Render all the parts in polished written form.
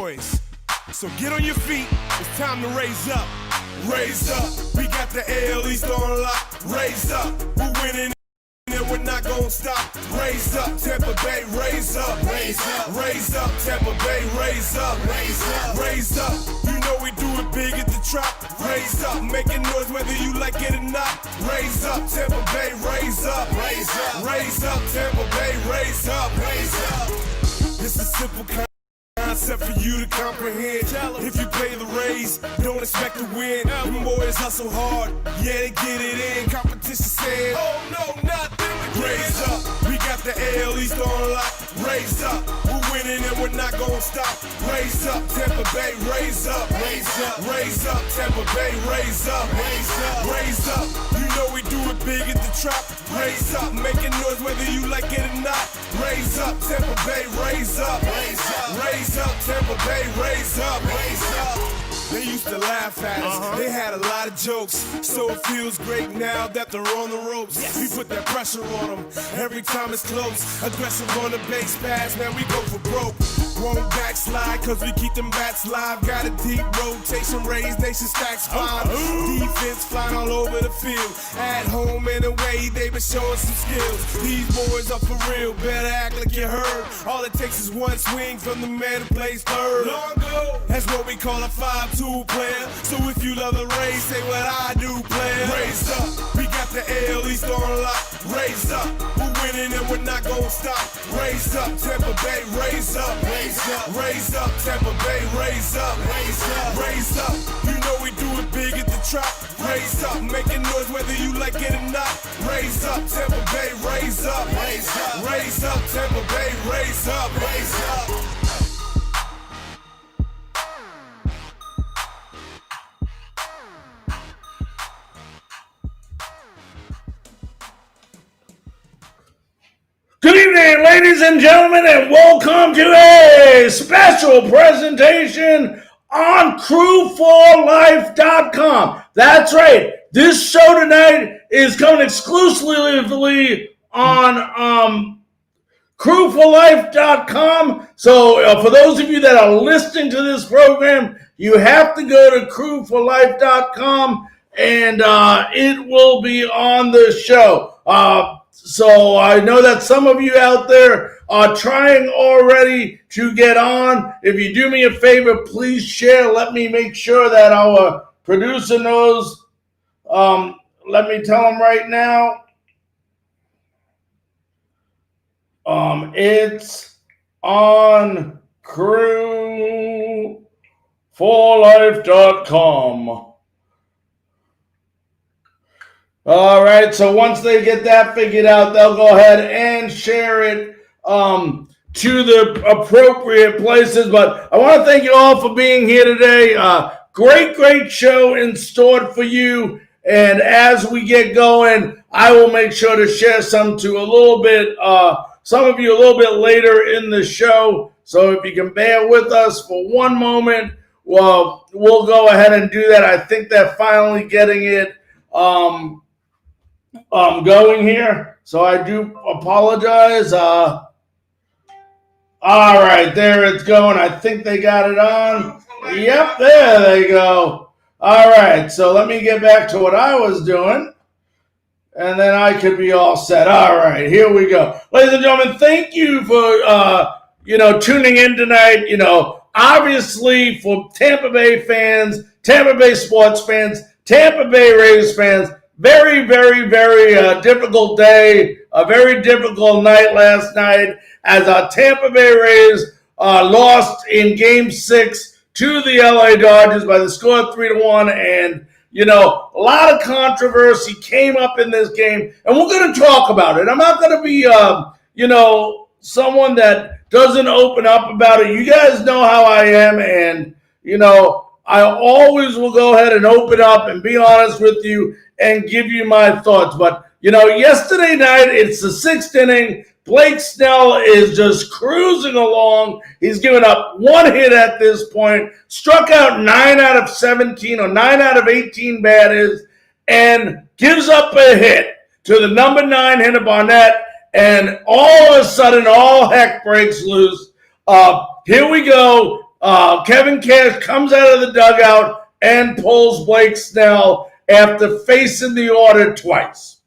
boys. So get on your feet, it's time to raise up. Raise up, we got the AL East on lock. Raise up, we're winning and we're not gonna stop. Raise up, Tampa Bay, raise up. Raise up, raise up, Tampa Bay, raise up. Raise up, raise up, you know we do it big at the Trop. Raise up, making noise whether you like it or not. Raise up, Tampa Bay, raise up. Raise up, raise up, Tampa Bay, raise up. Raise up, it's a simple concept for you to comprehend. If you play the Rays, don't expect to win. Them boys hustle hard, yeah, they get it in. Competition said, oh no, not them again. Raise up, we got the AL East on lock. Raise up, we're winning and we're not gonna stop. Raise up, Tampa Bay, raise up. Raise up, raise up, Tampa Bay, raise up. Raise up, raise up, you know we do it big at the Trop. Raise up, making noise whether you like it or not. Raise up, Tampa Bay, raise up. Raise up, raise up, Tampa Bay, raise up. Raise up. They used to laugh at us, they had a lot of jokes. So it feels great now that they're on the ropes. We put that pressure on them every time it's close. Aggressive on the base pass, man, we go for broke. Won't backslide, cause we keep them bats live. Got a deep rotation, Rays nation stacks fine. Defense flying all over the field. At home and away, they been showing some skills. These boys are for real, better act like you heard. All it takes is one swing from the man who plays third. That's what we call a 5-2 player. So if you love the Rays, say what I do, player. Raise up, we got the AL East on lock. Raise up, we're winning and we're not gonna stop. Raise up, Tampa Bay, raise up. Raise up, raise up, Tampa Bay, raise up. Raise up, raise up, you know we do it big at the Trop. Raise up, making noise whether you like it or not. Raise up, Tampa Bay, raise up. Raise up, raise up, Tampa Bay, raise up. Raise up. Good evening, ladies and gentlemen, and welcome to a special presentation on crew4life.com. That's right. This show tonight is coming exclusively on crew4life.com. So for those of you that are listening to this program, you have to go to crew4life.com and it will be on the show. So I know that some of you out there are trying already to get on. If you do me a favor, please share. Let me make sure that our producer knows. Let me tell him right now. It's on crew4life.com. All right, so once they get that figured out, they'll go ahead and share it to the appropriate places. But I want to thank you all for being here today. Great show in store for you. And as we get going, I will make sure to share some of you a little bit later in the show. So if you can bear with us for one moment, well, we'll go ahead and do that. I think they're finally getting it going here, so I do apologize. All right, there it's going. I think they got it on. Yep, there they go. All right, so let me get back to what I was doing, and then I could be all set. All right, here we go. Ladies and gentlemen, thank you for tuning in tonight. Obviously for Tampa Bay fans, Tampa Bay sports fans, Tampa Bay Rays fans, very difficult day, a very difficult night last night as our Tampa Bay Rays lost in Game 6 to the LA Dodgers by the score of 3-1. And, a lot of controversy came up in this game, and we're going to talk about it. I'm not going to be, someone that doesn't open up about it. You guys know how I am, and, I always will go ahead and open up and be honest with you and give you my thoughts. But, yesterday night, it's the 6th inning. Blake Snell is just cruising along. He's given up one hit at this point, struck out 9 out of 17 or 9 out of 18 batters, and gives up a hit to the number 9 hitter Barnett, and all of a sudden, all heck breaks loose. Here we go. Kevin Cash comes out of the dugout and pulls Blake Snell after facing the order twice.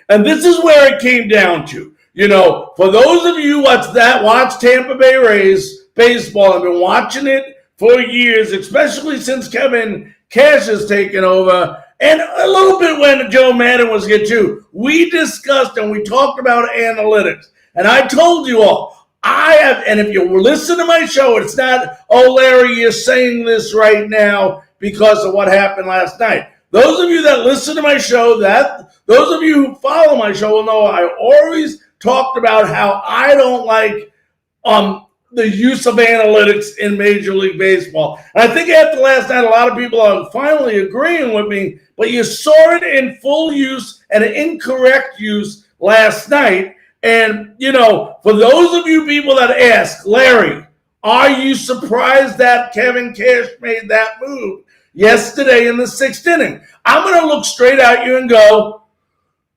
And this is where it came down to. For those of you watch Tampa Bay Rays baseball, I've been watching it for years, especially since Kevin Cash has taken over, and a little bit when Joe Madden was here too. We discussed and we talked about analytics. And I told you all, and if you listen to my show, it's not, oh, Larry, you're saying this right now because of what happened last night. Those of you that listen to my show, those of you who follow my show will know I always talked about how I don't like the use of analytics in Major League Baseball. And I think after last night, a lot of people are finally agreeing with me, but you saw it in full use and incorrect use last night. And, for those of you people that ask, Larry, are you surprised that Kevin Cash made that move yesterday in the 6th inning? I'm going to look straight at you and go,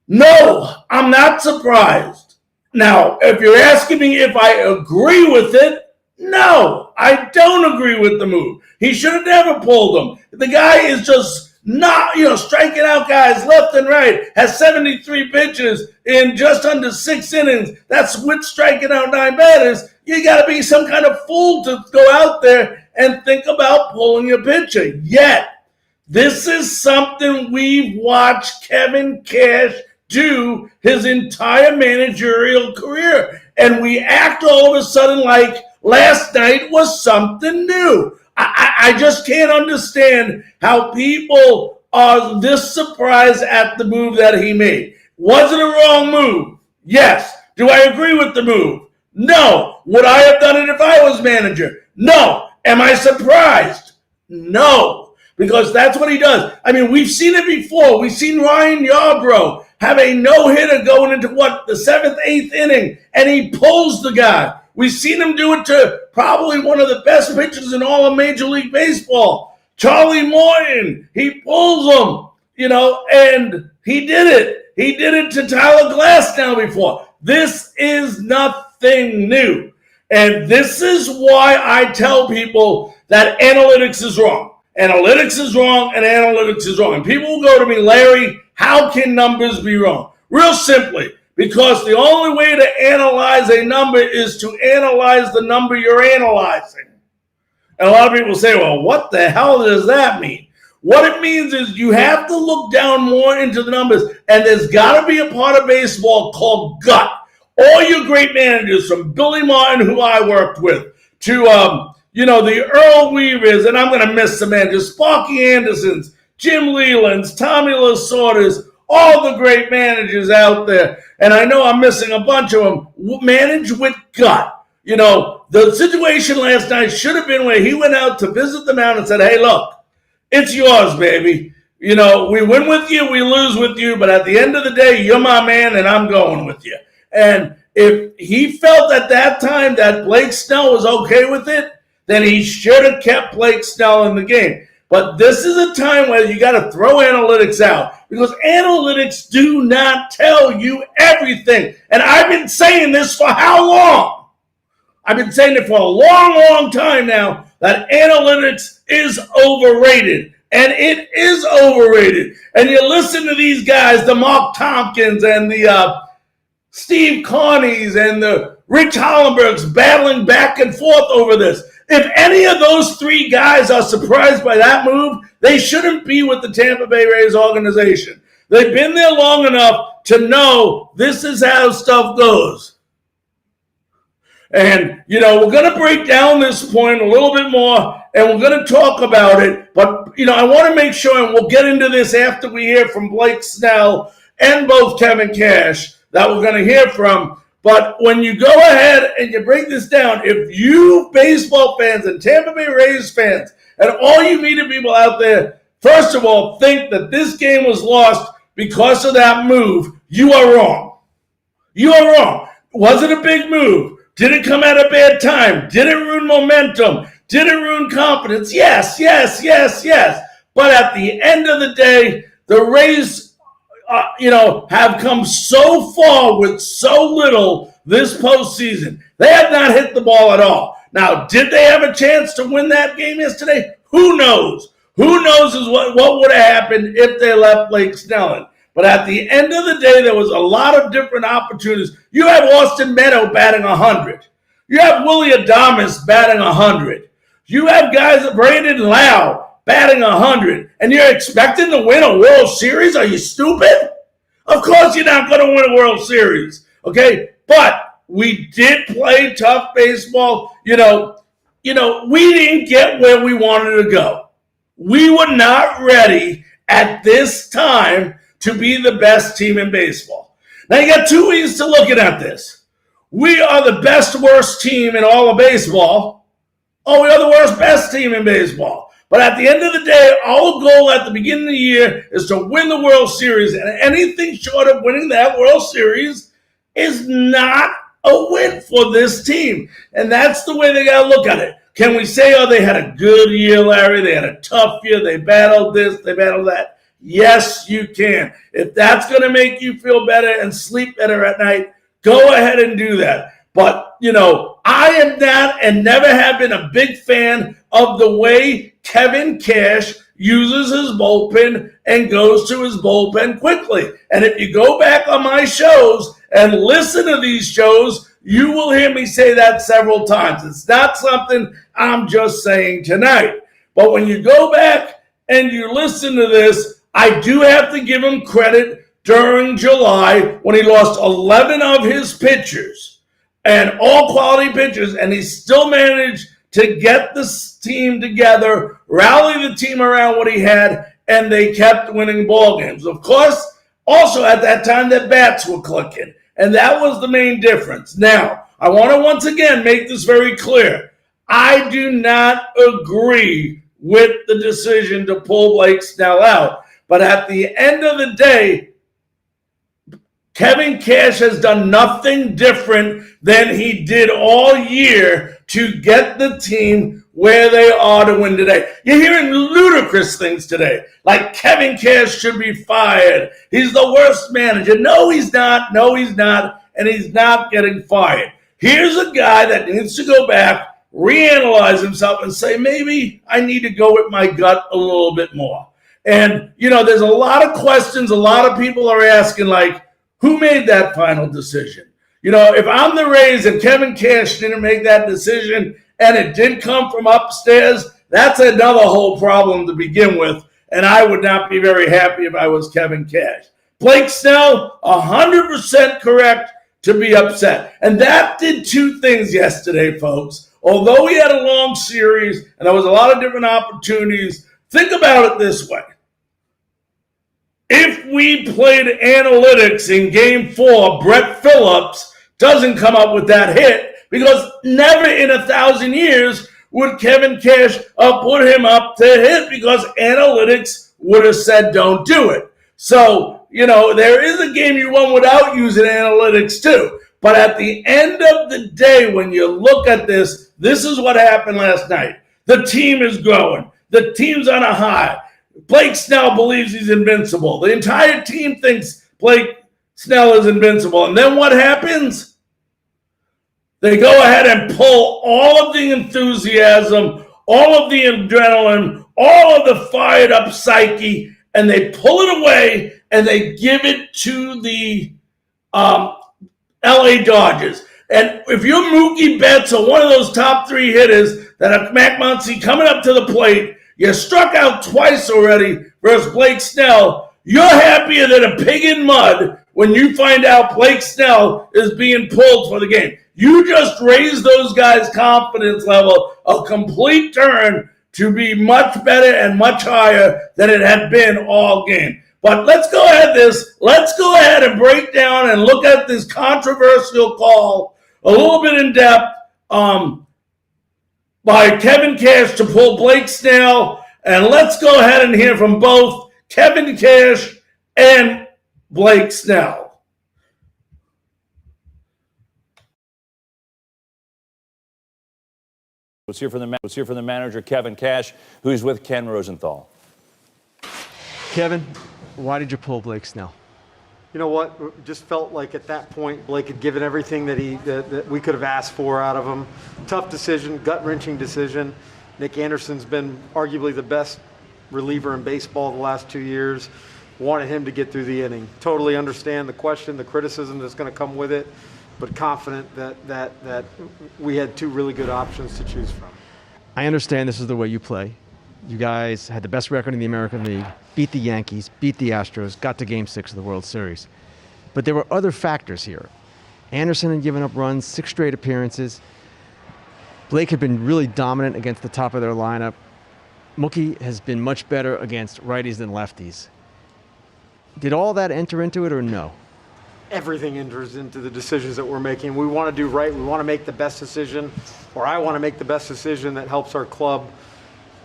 no, I'm not surprised. Now, if you're asking me if I agree with it, no, I don't agree with the move. He should have never pulled him. The guy is just not, striking out guys left and right, has 73 pitches in just under 6 innings. That's with striking out 9 batters. You got to be some kind of fool to go out there and think about pulling a pitcher. Yet, this is something we've watched Kevin Cash do his entire managerial career. And we act all of a sudden like last night was something new. I just can't understand how people are this surprised at the move that he made. Was it a wrong move? Yes. Do I agree with the move? No. Would I have done it if I was manager? No. Am I surprised? No. Because that's what he does. I mean, we've seen it before. We've seen Ryan Yarbrough have a no-hitter going into, the 7th, 8th inning, and he pulls the guy. We've seen him do it to probably one of the best pitchers in all of Major League Baseball, Charlie Morton. He pulls him, and he did it. He did it to Tyler Glasnow before. This is nothing new. And this is why I tell people that analytics is wrong. Analytics is wrong, and analytics is wrong. And people will go to me, Larry, how can numbers be wrong? Real simply, because the only way to analyze a number is to analyze the number you're analyzing. And a lot of people say, well, what the hell does that mean? What it means is you have to look down more into the numbers, and there's got to be a part of baseball called gut. All your great managers, from Billy Martin, who I worked with, to the Earl Weavers, and I'm going to miss some managers, Sparky Andersons, Jim Leland's, Tommy Lasorda's, all the great managers out there. And I know I'm missing a bunch of them. Manage with gut. The situation last night should have been where he went out to visit the mound and said, hey, look, it's yours, baby. We win with you, we lose with you, but at the end of the day, you're my man and I'm going with you. And if he felt at that time that Blake Snell was okay with it, then he should have kept Blake Snell in the game. But this is a time where you got to throw analytics out, because analytics do not tell you everything. And I've been saying this for how long? I've been saying it for a long, long time now, that analytics is overrated. And it is overrated. And you listen to these guys, the Mark Tompkins and the Steve Carneys and the Rich Hollenbergs battling back and forth over this. If any of those 3 guys are surprised by that move, they shouldn't be with the Tampa Bay Rays organization. They've been there long enough to know this is how stuff goes. And, we're going to break down this point a little bit more, and we're going to talk about it. But, I want to make sure, and we'll get into this after we hear from Blake Snell and both Kevin Cash that we're going to hear from. But when you go ahead and you break this down, if you baseball fans and Tampa Bay Rays fans and all you media people out there, first of all, think that this game was lost because of that move, you are wrong. You are wrong. Was it a big move? Did it come at a bad time? Did it ruin momentum? Did it ruin confidence? Yes. But at the end of the day, the Rays have come so far with so little this postseason. They have not hit the ball at all. Now, did they have a chance to win that game yesterday? Who knows? Who knows is what would have happened if they left Blake Snell in. But at the end of the day, there was a lot of different opportunities. You have Austin Meadow batting 100. You have Willie Adames batting 100. You have guys like Brandon Lau batting 100. And you're expecting to win a World Series? Are you stupid? Of course you're not going to win a World Series. Okay? But we did play tough baseball. We didn't get where we wanted to go. We were not ready at this time to be the best team in baseball. Now you got 2 ways to looking at this. We are the best, worst team in all of baseball. Oh, we are the worst, best team in baseball. But at the end of the day, our goal at the beginning of the year is to win the World Series. And anything short of winning that World Series is not a win for this team. And that's the way they got to look at it. Can we say, oh, they had a good year, Larry? They had a tough year. They battled this, they battled that. Yes, you can. If that's going to make you feel better and sleep better at night, go ahead and do that. But, I am not and never have been a big fan of the way Kevin Cash uses his bullpen and goes to his bullpen quickly. And if you go back on my shows and listen to these shows, you will hear me say that several times. It's not something I'm just saying tonight. But when you go back and you listen to this, I do have to give him credit during July when he lost 11 of his pitchers and all quality pitchers, and he still managed to get this team together, rally the team around what he had, and they kept winning ball games. Of course, also at that time, the bats were clicking, and that was the main difference. Now, I want to once again make this very clear. I do not agree with the decision to pull Blake Snell out, but at the end of the day, Kevin Cash has done nothing different than he did all year to get the team where they are to win today. You're hearing ludicrous things today, like Kevin Cash should be fired. He's the worst manager. No, he's not. No, he's not. And he's not getting fired. Here's a guy that needs to go back, reanalyze himself, and say, maybe I need to go with my gut a little bit more. And, there's a lot of questions a lot of people are asking, like, who made that final decision? If I'm the Rays and Kevin Cash didn't make that decision and it did come from upstairs, that's another whole problem to begin with. And I would not be very happy if I was Kevin Cash. Blake Snell, 100% correct to be upset. And that did 2 things yesterday, folks. Although we had a long series and there was a lot of different opportunities, think about it this way. If we played analytics in Game 4, Brett Phillips doesn't come up with that hit because never in 1,000 years would Kevin Cash put him up to hit because analytics would have said don't do it. So, there is a game you won without using analytics too. But at the end of the day, when you look at this, this is what happened last night. The team is growing. The team's on a high. Blake Snell believes he's invincible. The entire team thinks Blake Snell is invincible. And then what happens? They go ahead and pull all of the enthusiasm, all of the adrenaline, all of the fired up psyche, and they pull it away and they give it to the LA Dodgers. And if you're Mookie Betts or one of those top 3 hitters that are Mac Muncy coming up to the plate, you struck out twice already versus Blake Snell. You're happier than a pig in mud when you find out Blake Snell is being pulled for the game. You just raised those guys' confidence level a complete turn to be much better and much higher than it had been all game. But let's go ahead and break down and look at this controversial call a little bit in depth. By Kevin Cash to pull Blake Snell. And let's go ahead and hear from both Kevin Cash and Blake Snell. Let's hear from the manager, Kevin Cash, who's with Ken Rosenthal. Kevin, why did you pull Blake Snell? You know what? Just felt like at that point Blake had given everything that we could have asked for out of him. Tough decision, gut-wrenching decision. Nick Anderson's been arguably the best reliever in baseball the last 2 years. Wanted him to get through the inning. Totally understand the question, the criticism that's going to come with it, but confident that we had two really good options to choose from. I understand this is the way you play. You guys had the best record in the American League, beat the Yankees, beat the Astros, got to Game 6 of the World Series. But there were other factors here. Anderson had given up runs, 6 straight appearances. Blake had been really dominant against the top of their lineup. Mookie has been much better against righties than lefties. Did all that enter into it or no? Everything enters into the decisions that we're making. We want to do right. We want to make the best decision, or I want to make the best decision that helps our club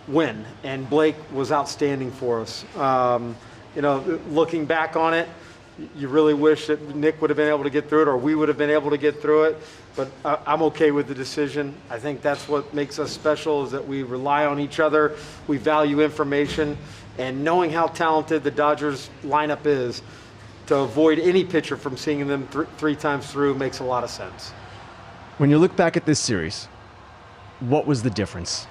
win. And Blake was outstanding for us. Looking back on it, you really wish that Nick would have been able to get through it, or we would have been able to get through it. But I'm okay with the decision. I think that's what makes us special, is that we rely on each other. We value information. And knowing how talented the Dodgers lineup is, to avoid any pitcher from seeing them three times through makes a lot of sense. When you look back at this series, what was the difference?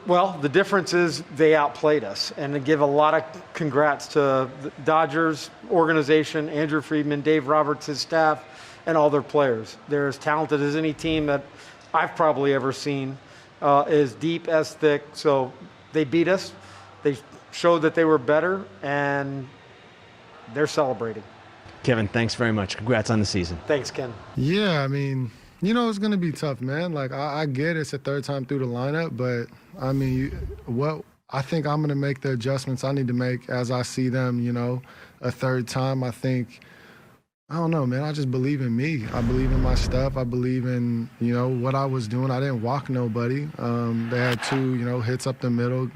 Well, the difference is they outplayed us, and to give a lot of congrats to the Dodgers organization, Andrew Friedman, Dave Roberts, his staff, and all their players. They're as talented as any team that I've probably ever seen, as deep, as thick. So they beat us. They showed that they were better, and they're celebrating. Kevin, thanks very much. Congrats on the season. Thanks, Ken. Yeah, I mean, it's going to be tough, man. Like, I get it's a third time through the lineup, but, I mean, I think I'm going to make the adjustments I need to make as I see them, a third time. I think, I don't know, man. I just believe in me. I believe in my stuff. I believe in, what I was doing. I didn't walk nobody. They had 2, hits up the middle,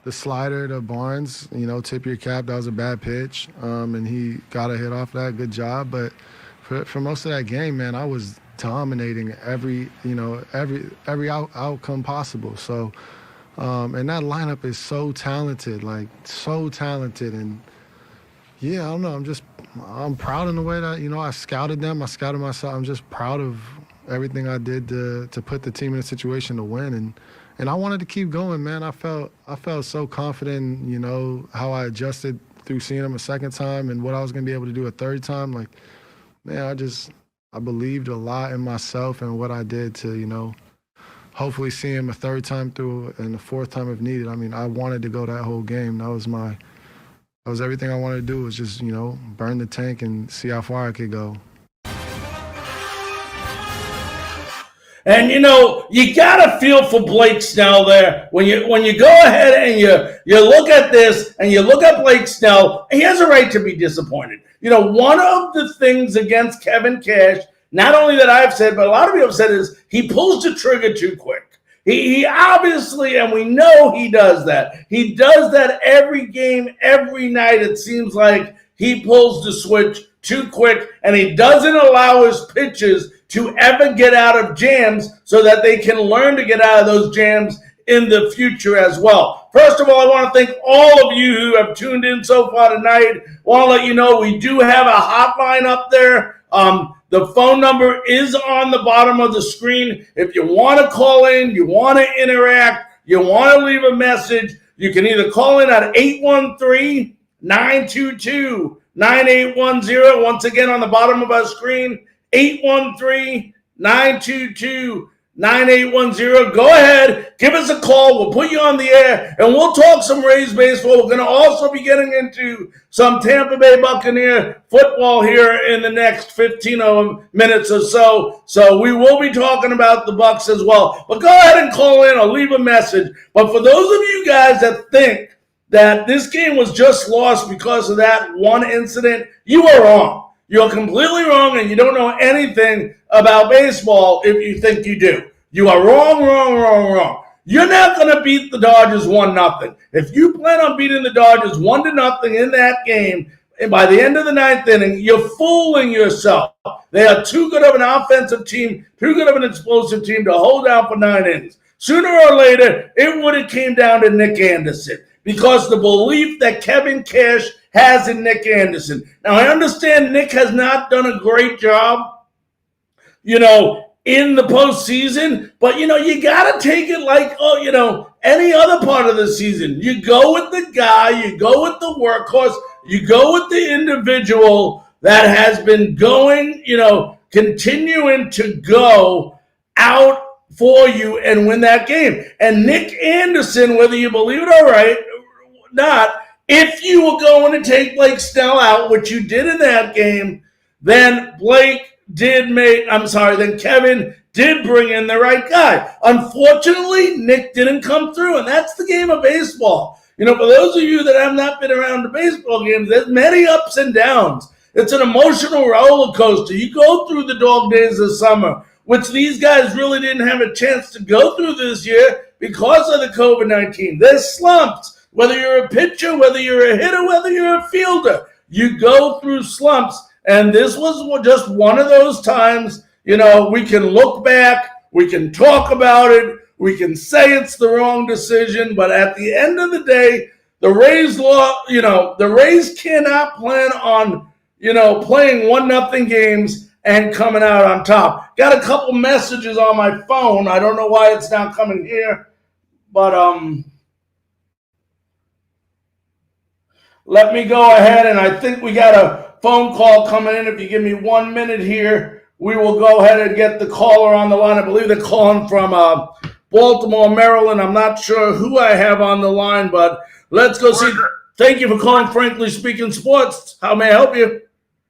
the slider to Barnes, tip your cap. That was a bad pitch, and he got a hit off that. Good job. But for most of that game, man, I was dominating every outcome possible. So, and that lineup is so talented, and yeah, I don't know. I'm proud in the way that, I scouted them. I scouted myself. I'm just proud of everything I did to put the team in a situation to win. And I wanted to keep going, man. I felt so confident, how I adjusted through seeing them a second time and what I was going to be able to do a third time. Like, man, I believed a lot in myself and what I did to, hopefully see him a third time through and a fourth time if needed. I mean, I wanted to go that whole game. That was everything I wanted to do, was just, burn the tank and see how far I could go. And you gotta feel for Blake Snell there. When you go ahead and you look at this and you look at Blake Snell, he has a right to be disappointed. One of the things against Kevin Cash, not only that I've said, but a lot of people have said, is he pulls the trigger too quick. He obviously, and we know he does that. He does that every game, every night. It seems like he pulls the switch too quick, and he doesn't allow his pitches to ever get out of jams so that they can learn to get out of those jams in the future as well. First of all, I want to thank all of you who have tuned in so far tonight. I want to let you know we do have a hotline up there. The phone number is on the bottom of the screen. If you want to call in, you want to interact, you want to leave a message, you can either call in at 813-922-9810. Once again, on the bottom of our screen, 813-922-9810. Go ahead, give us a call. We'll put you on the air, and we'll talk some Rays baseball. We're going to also be getting into some Tampa Bay Buccaneer football here in the next 15 minutes or so. So we will be talking about the Bucs as well. But go ahead and call in or leave a message. But for those of you guys that think that this game was just lost because of that one incident, you are wrong. You're completely wrong, and you don't know anything about baseball if you think you do. You are wrong. You're not going to beat the Dodgers 1-0. If you plan on beating the Dodgers 1-0 in that game, by the end of the ninth inning, you're fooling yourself. They are too good of an offensive team, too good of an explosive team to hold down for 9 innings. Sooner or later, it would have came down to Nick Anderson, because the belief that Kevin Cash has in Nick Anderson. Now, I understand Nick has not done a great job, in the postseason, but, you got to take it like, any other part of the season. You go with the guy, you go with the workhorse, you go with the individual that has been going, continuing to go out for you and win that game. And Nick Anderson, whether you believe it or not, if you were going to take Blake Snell out, which you did in that game, then Kevin did bring in the right guy. Unfortunately, Nick didn't come through, and that's the game of baseball. For those of you that have not been around the baseball games, there's many ups and downs. It's an emotional roller coaster. You go through the dog days of summer, which these guys really didn't have a chance to go through this year because of the COVID-19. There's slumps, whether you're a pitcher, whether you're a hitter, whether you're a fielder. You go through slumps, and this was just one of those times, we can look back, we can talk about it, we can say it's the wrong decision, but at the end of the day, the Rays the Rays cannot plan on, playing 1-0 games and coming out on top. Got a couple messages on my phone. I don't know why it's not coming here, but let me go ahead, and I think we got a phone call coming in. If you give me 1 minute here, we will go ahead and get the caller on the line. I believe they're calling from Baltimore, Maryland. I'm not sure who I have on the line, but let's go see. Thank you for calling Frankly Speaking Sports. How may I help you?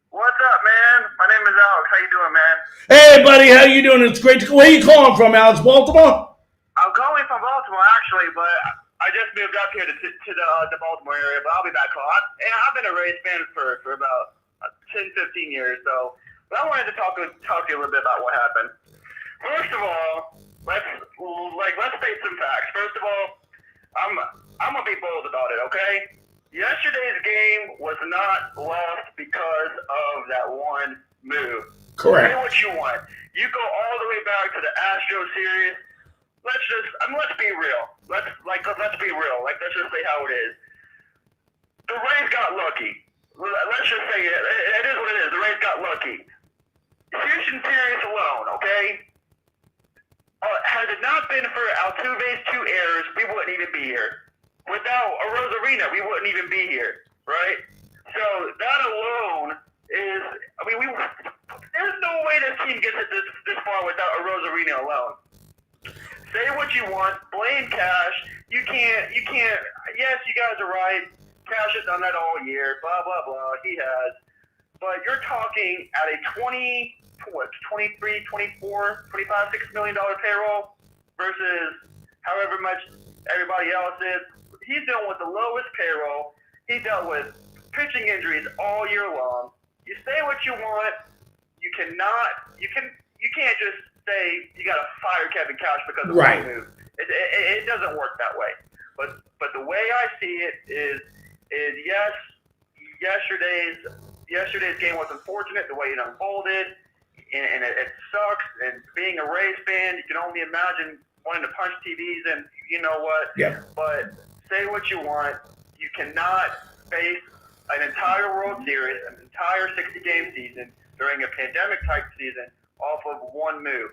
What's up, man? My name is Alex. How you doing, man? Hey, buddy. How you doing? It's great to. Where are you calling from, Alex? Baltimore? I'm calling from Baltimore, actually, but I just moved up here to the Baltimore area, but I'll be back home. I've been a Rays fan for about 10, 15 years, so. But I wanted to talk to you a little bit about what happened. First of all, let's state some facts. First of all, I'm gonna be bold about it, okay? Yesterday's game was not lost because of that one move. Correct. Say what you want. You go all the way back to the Astros series. Let's be real. Let's be real. Let's just say how it is. The Rays got lucky. Let's just say it. It is what it is. The Rays got lucky. Houston series alone, okay? Had it not been for Altuve's 2 errors, we wouldn't even be here. Without a Rosarina, we wouldn't even be here, right? So that alone is, there's no way this team gets it this far without a Rosarina alone. Say what you want, blame Cash. You can't, yes, you guys are right. Cash has done that all year, blah, blah, blah. He has. But you're talking at a 23, 24, $25, $6 million payroll versus however much everybody else is. He's dealing with the lowest payroll. He dealt with pitching injuries all year long. You say what you want. You can't just say you got to fire Kevin Cash because of right. one move. It doesn't work that way. But the way I see it is yes, yesterday's game was unfortunate the way it unfolded, and it sucks. And being a Rays fan, you can only imagine wanting to punch TVs and you know what. Yeah. But say what you want. You cannot face an entire World Series, an entire 60-game season during a pandemic-type season off of one move.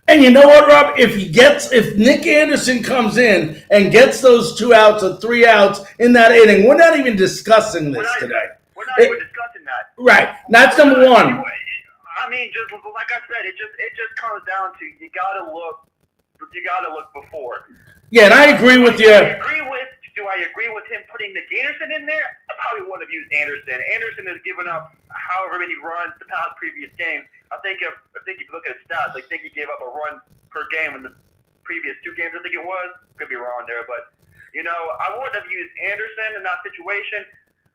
And you know what, Rob? If Nick Anderson comes in and gets those 2 outs or 3 outs in that inning, we're not even discussing this today. We're not even discussing that. Right. That's number one. I mean, just like I said, it just comes down to you gotta look before. Yeah, and I agree with you. Do I agree with him putting Nick Anderson in there? I probably wouldn't have used Anderson. Anderson has given up however many runs the past previous games. I think if you look at his stats, I think he gave up a run per game in the previous 2 games. I think it was. Could be wrong there, but I wouldn't have used Anderson in that situation.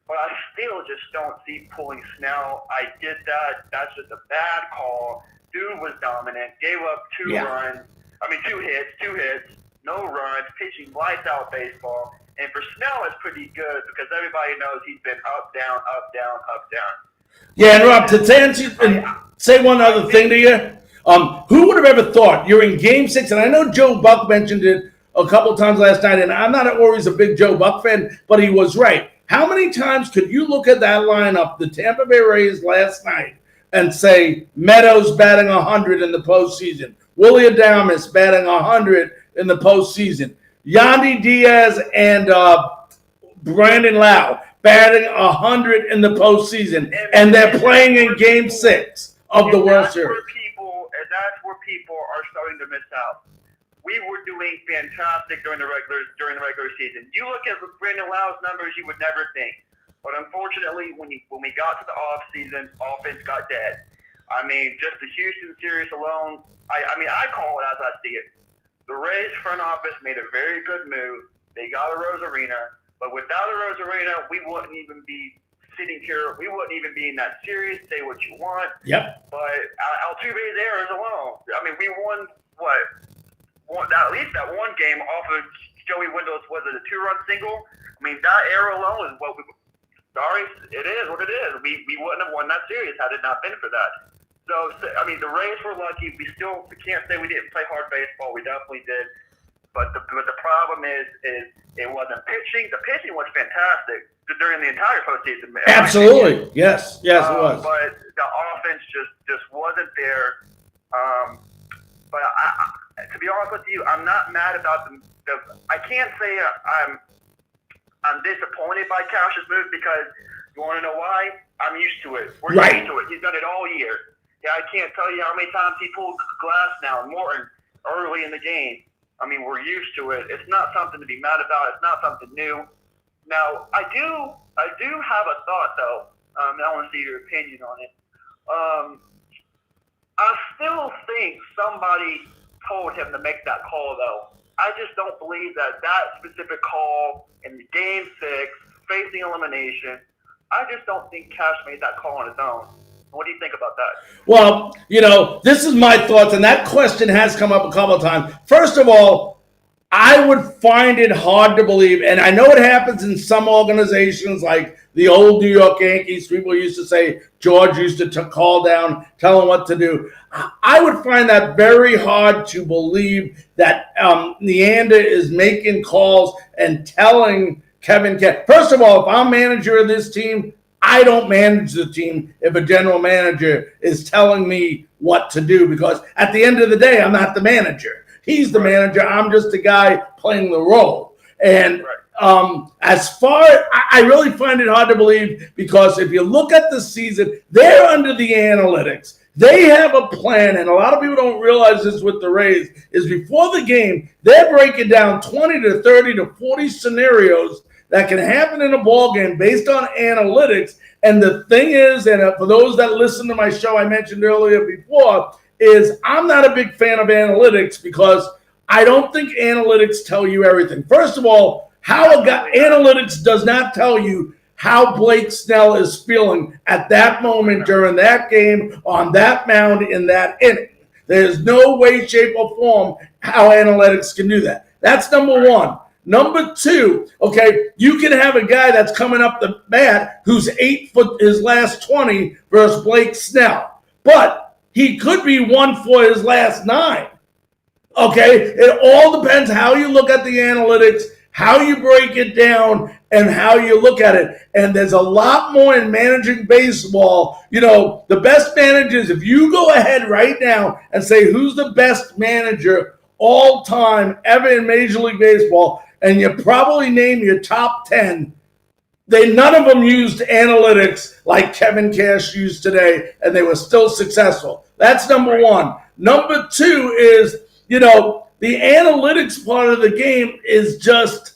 But I still just don't see pulling Snell. I did that. That's just a bad call. Dude was dominant. Gave up 2 runs. 2 hits, no runs, pitching lights out baseball. And for Snell, it's pretty good because everybody knows he's been up, down, up, down, up, down. Yeah, and Rob, to say one other thing to you, who would have ever thought you're in Game 6, and I know Joe Buck mentioned it a couple times last night, and I'm not always a big Joe Buck fan, but he was right. How many times could you look at that lineup, the Tampa Bay Rays last night, and say Meadows batting 100 in the postseason, Willie Adames batting 100 in the postseason, Yandy Diaz and Brandon Lau batting 100 in the postseason, and they're playing in Game 6 of the World Series. And that's where people are starting to miss out. We were doing fantastic during the regular season. You look at Brandon Lau's numbers, you would never think. But unfortunately, when we got to the off season, offense got dead. I mean, just the Houston series alone. I call it as I see it. The Rays front office made a very good move. They got a Rosarina, but without a Rosarina, we wouldn't even be sitting here. We wouldn't even be in that series. Say what you want. Yep. But Altuve's errors alone. I mean, we won at least that one game off of Joey Wendell's, was it a 2-run single? I mean, that error alone is what we. Sorry, it is what it is. We wouldn't have won that series had it not been for that. So I mean, the Rays were lucky. We can't say we didn't play hard baseball. We definitely did. But the problem is it wasn't pitching. The pitching was fantastic during the entire postseason. Absolutely, yes, it was. But the offense just wasn't there. But to be honest with you, I'm not mad about I can't say I'm disappointed by Cash's move, because you want to know why? I'm used to it. We're used to it. He's done it all year. Yeah, I can't tell you how many times he pulled Glass now and Morton early in the game. I mean, we're used to it. It's not something to be mad about. It's not something new. Now, I do have a thought, though. I want to see your opinion on it. I still think somebody told him to make that call, though. I just don't believe that specific call in the Game 6, facing elimination, I just don't think Cash made that call on his own. What do you think about that? Well, this is my thoughts, and that question has come up a couple of times. First of all, I would find it hard to believe, and I know it happens in some organizations like the old New York Yankees. People used to say George used to call down, tell him what to do. I would find that very hard to believe that Neander is making calls and telling Kevin Cash. First of all, if I'm manager of this team, I don't manage the team if a general manager is telling me what to do, because at the end of the day, I'm not the manager. He's the manager. I'm just a guy playing the role. And as far as I really find it hard to believe, because if you look at the season, they're under the analytics. They have a plan, and a lot of people don't realize this with the Rays, is before the game, they're breaking down 20 to 30 to 40 scenarios that can happen in a ball game based on analytics. And the thing is, and for those that listen to my show I mentioned earlier before, is I'm not a big fan of analytics, because I don't think analytics tell you everything. First of all, analytics does not tell you how Blake Snell is feeling at that moment during that game, on that mound, in that inning. There's no way, shape, or form how analytics can do that. That's number one. Number two, okay, you can have a guy that's coming up the bat who's 8 foot his last 20 versus Blake Snell, but he could be 1 for his last 9. Okay, it all depends how you look at the analytics, how you break it down, and how you look at it. And there's a lot more in managing baseball. The best managers, if you go ahead right now and say who's the best manager all time ever in Major League Baseball, and you probably name your top 10, none of them used analytics like Kevin Cash used today, and they were still successful. That's number one. Number two is, the analytics part of the game is just,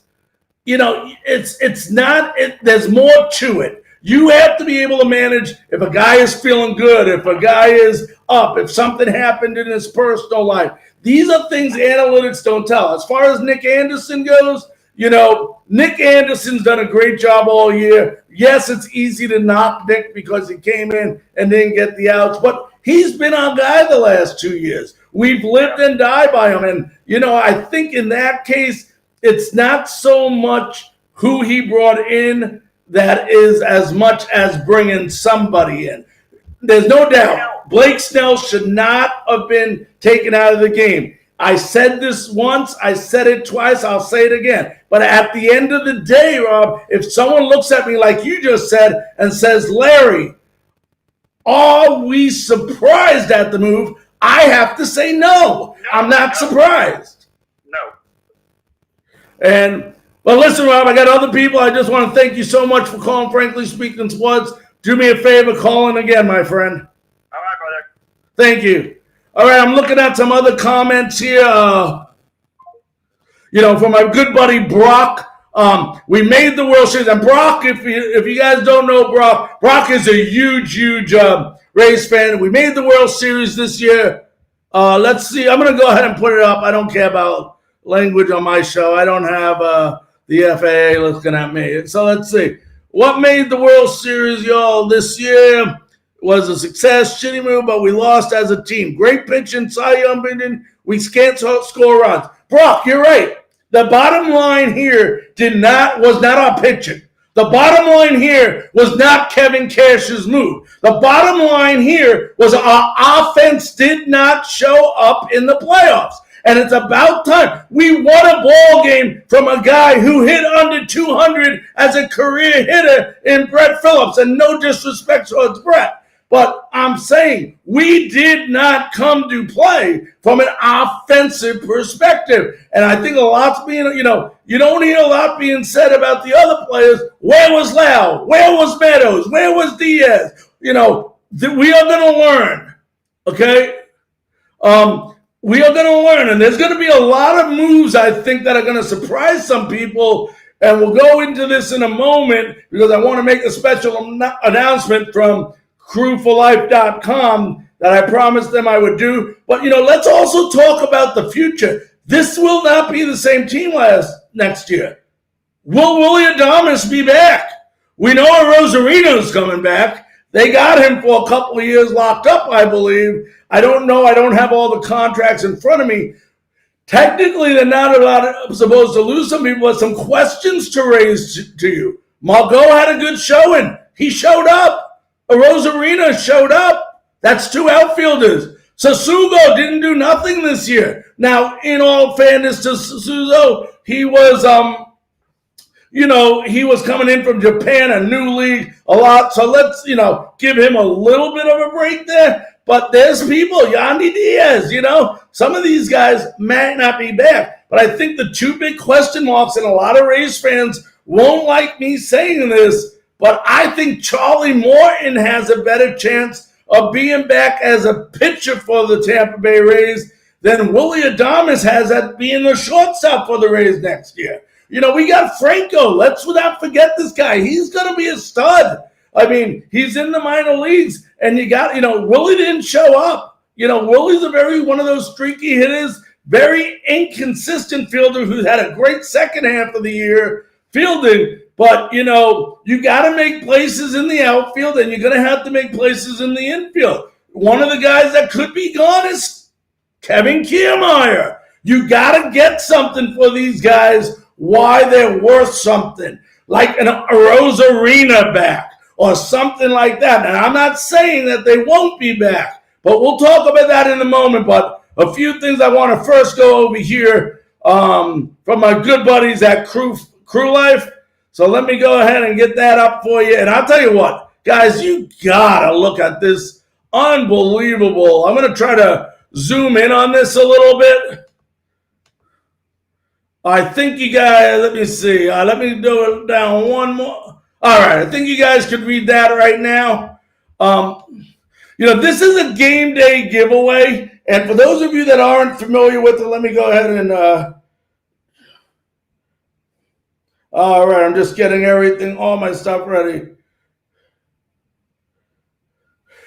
it's not, there's more to it. You have to be able to manage if a guy is feeling good, if a guy is up, if something happened in his personal life. These are things analytics don't tell. As far as Nick Anderson goes, Nick Anderson's done a great job all year. Yes, it's easy to knock Nick because he came in and didn't get the outs, but he's been our guy the last 2 years. We've lived and died by him. And, I think in that case, it's not so much who he brought in that is as much as bringing somebody in. There's no doubt Blake Snell should not have been taken out of the game. I said this once, I said it twice, I'll say it again. But at the end of the day, Rob, if someone looks at me like you just said and says, Larry, are we surprised at the move? I have to say no. I'm not surprised. No. And, well, listen, Rob, I got other people. I just want to thank you so much for calling Frankly Speaking Sports. Do me a favor, call in again, my friend. All right, brother. Thank you. All right, I'm looking at some other comments here. From my good buddy Brock. We made the World Series. And Brock, if you guys don't know Brock is a huge Rays fan. We made the World Series this year. Let's see. I'm going to go ahead and put it up. I don't care about language on my show. I don't have the FAA looking at me. So let's see. What made the World Series, y'all, this year? Was a success, shitty move, but we lost as a team. Great pitching, Cy Young pitching. We can't score runs. Brock, you're right. The bottom line here was not our pitching. The bottom line here was not Kevin Cash's move. The bottom line here was our offense did not show up in the playoffs. And it's about time. We won a ball game from a guy who hit under 200 as a career hitter in Brett Phillips. And no disrespect towards Brett. But I'm saying we did not come to play from an offensive perspective. And I think a lot's being, you don't hear a lot being said about the other players. Where was Lau? Where was Meadows? Where was Diaz? We are going to learn, okay? We are going to learn. And there's going to be a lot of moves, I think, that are going to surprise some people. And we'll go into this in a moment because I want to make a special announcement from crewforlife.com that I promised them I would do. But, let's also talk about the future. This will not be the same team next year. Will Willie Adames be back? We know Rosarino's coming back. They got him for a couple of years locked up, I believe. I don't know. I don't have all the contracts in front of me. Technically, they're not supposed to lose some people, but some questions to raise to you. Margot had a good showing. He showed up. Rosarino showed up. That's two outfielders. Sasugo didn't do nothing this year. Now, in all fairness to Sasugo, he was, he was coming in from Japan, a new league, a lot. So let's, give him a little bit of a break there. But there's people, Yandy Diaz, some of these guys might not be back. But I think the two big question marks, and a lot of Rays fans won't like me saying this, but I think Charlie Morton has a better chance of being back as a pitcher for the Tampa Bay Rays than Willie Adames has at being the shortstop for the Rays next year. We got Franco. Let's not forget this guy. He's going to be a stud. I mean, he's in the minor leagues, and you got, Willie didn't show up. Willie's one of those streaky hitters, very inconsistent fielder who had a great second half of the year fielding. But, you got to make places in the outfield, and you're going to have to make places in the infield. One of the guys that could be gone is Kevin Kiermaier. You got to get something for these guys, why they're worth something, like a Rosarina back or something like that. And I'm not saying that they won't be back, but we'll talk about that in a moment. But a few things I want to first go over here from my good buddies at Crew Life. So let me go ahead and get that up for you. And I'll tell you what, guys, you got to look at this. Unbelievable. I'm going to try to zoom in on this a little bit. I think you guys, let me see. Let me do it down one more. All right. I think you guys could read that right now. This is a game day giveaway. And for those of you that aren't familiar with it, let me go ahead and all right, I'm just getting all my stuff ready.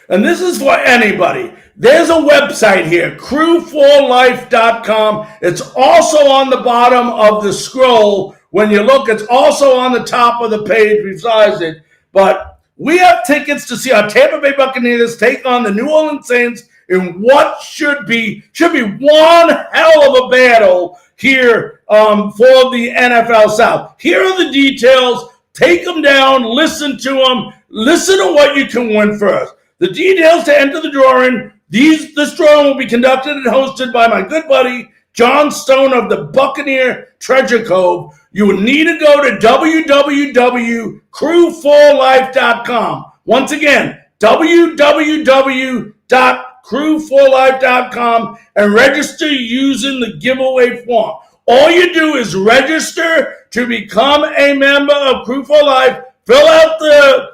And this is for anybody. There's a website here, crewforlife.com. It's also on the bottom of the scroll. When you look, it's also on the top of the page besides it. But we have tickets to see our Tampa Bay Buccaneers take on the New Orleans Saints in what should be one hell of a battle here for the NFL South. Here are the details. Take them down. Listen to them. Listen to what you can win first. The details to enter the drawing. This drawing will be conducted and hosted by my good buddy John Stone of the Buccaneer Treasure Cove, you would need to go to www.crew4life.com. Once again, www.crew4life.com and register using the giveaway form. All you do is register to become a member of Crew for Life, fill out the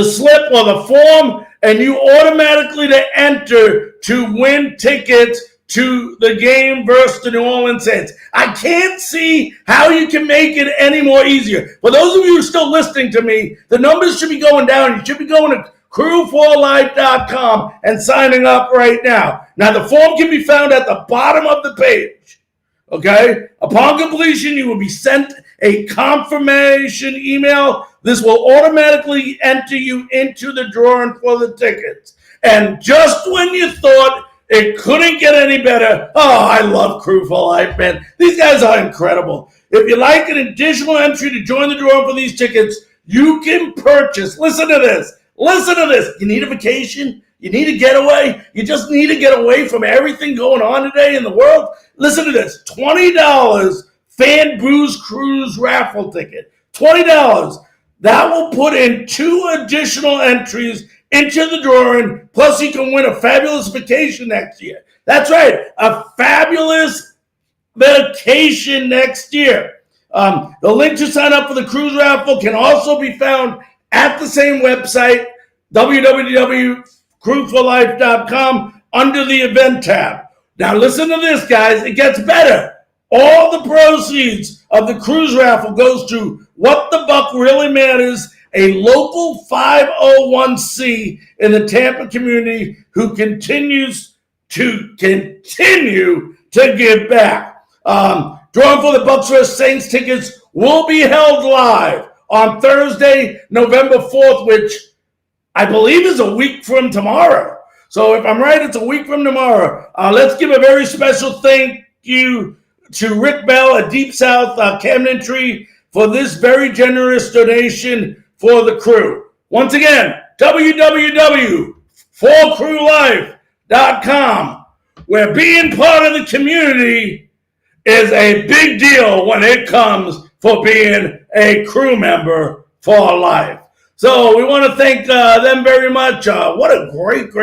slip or the form, and you automatically enter to win tickets to the game versus the New Orleans Saints. I can't see how you can make it any more easier. For those of you who are still listening to me, the numbers should be going down. You should be going to crew4life.com and signing up right now. Now, the form can be found at the bottom of the page. Okay? Upon completion, you will be sent a confirmation email. This will automatically enter you into the drawing for the tickets. And just when you thought it couldn't get any better, I love Crew for Life, man. These guys are incredible. If you like an additional entry to join the drawing for these tickets, you can purchase. Listen to this. Listen to this. You need a vacation? You need a getaway? You just need to get away from everything going on today in the world? Listen to this. $20 Fan Booze Cruise raffle ticket. $20. That will put in 2 additional entries into the drawing, plus you can win a fabulous vacation next year. That's right, a fabulous vacation next year. The link to sign up for the cruise raffle can also be found at the same website, www.crew4life.com, under the event tab. Now listen to this, guys. It gets better. All the proceeds of the cruise raffle goes to What the Buck Really Matters, a local 501c in the Tampa community who continues to give back. Drawing for the Bucs vs. Saints tickets will be held live on Thursday, November 4th, which I believe is a week from tomorrow. So if I'm right, it's a week from tomorrow. Let's give a very special thank you to Rick Bell at Deep South Camden Tree for this very generous donation for the crew. Once again, www.4crewlife.com, where being part of the community is a big deal when it comes for being a crew member for life. So we want to thank them very much. What a great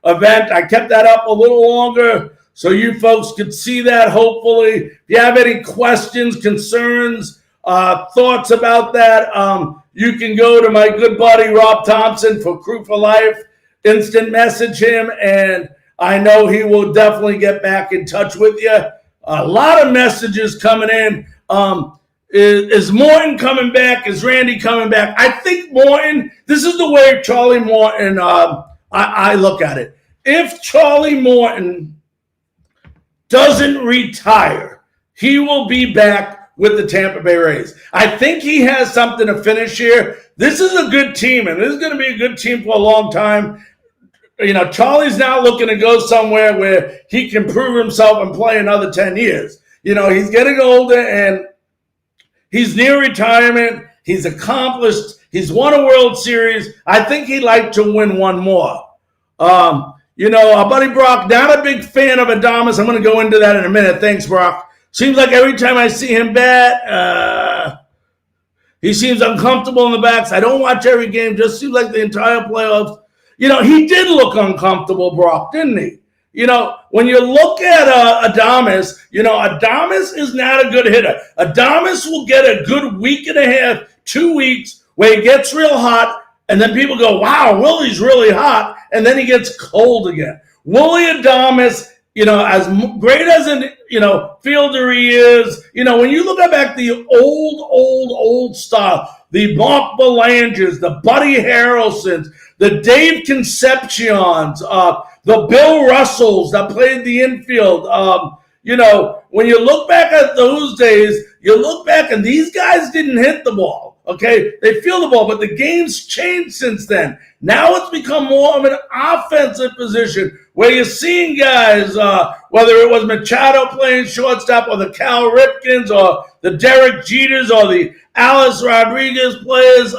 event. I kept that up a little longer so you folks could see that, hopefully. If you have any questions, concerns, thoughts about that, you can go to my good buddy Rob Thompson for Crew for Life. Instant message him, and I know he will definitely get back in touch with you. A lot of messages coming in. Is Morton coming back? Is Randy coming back? I think Morton, this is the way Charlie Morton, I look at it. If Charlie Morton doesn't retire, he will be back with the Tampa Bay Rays. I think he has something to finish here. This is a good team, and this is going to be a good team for a long time. You know, Charlie's now looking to go somewhere where he can prove himself and play another 10 years. You know, he's getting older, and he's near retirement. He's accomplished. He's won a World Series. I think he'd like to win one more. You know, our buddy Brock, not a big fan of Adames. I'm going to go into that in a minute. Thanks, Brock. Seems like every time I see him bat, he seems uncomfortable in the backs. I don't watch every game. Just seems like the entire playoffs. You know, he did look uncomfortable, Brock, didn't he? You know, when you look at Adames, you know, Adames is not a good hitter. Adames will get a good week and a half, 2 weeks, where he gets real hot, and then people go, wow, Willie's really hot, and then he gets cold again. Willie Adames, you know, as great as an, you know, fielder he is, you know, when you look back the old style, the Mark Belangers, the Buddy Harrelsons, the Dave Concepcions, the Bill Russells that played the infield. You know, when you look back at those days, you look back and these guys didn't hit the ball, okay? They feel the ball, but the game's changed since then. Now it's become more of an offensive position where you're seeing guys, whether it was Machado playing shortstop or the Cal Ripkins or the Derek Jeters or the Alice Rodriguez players.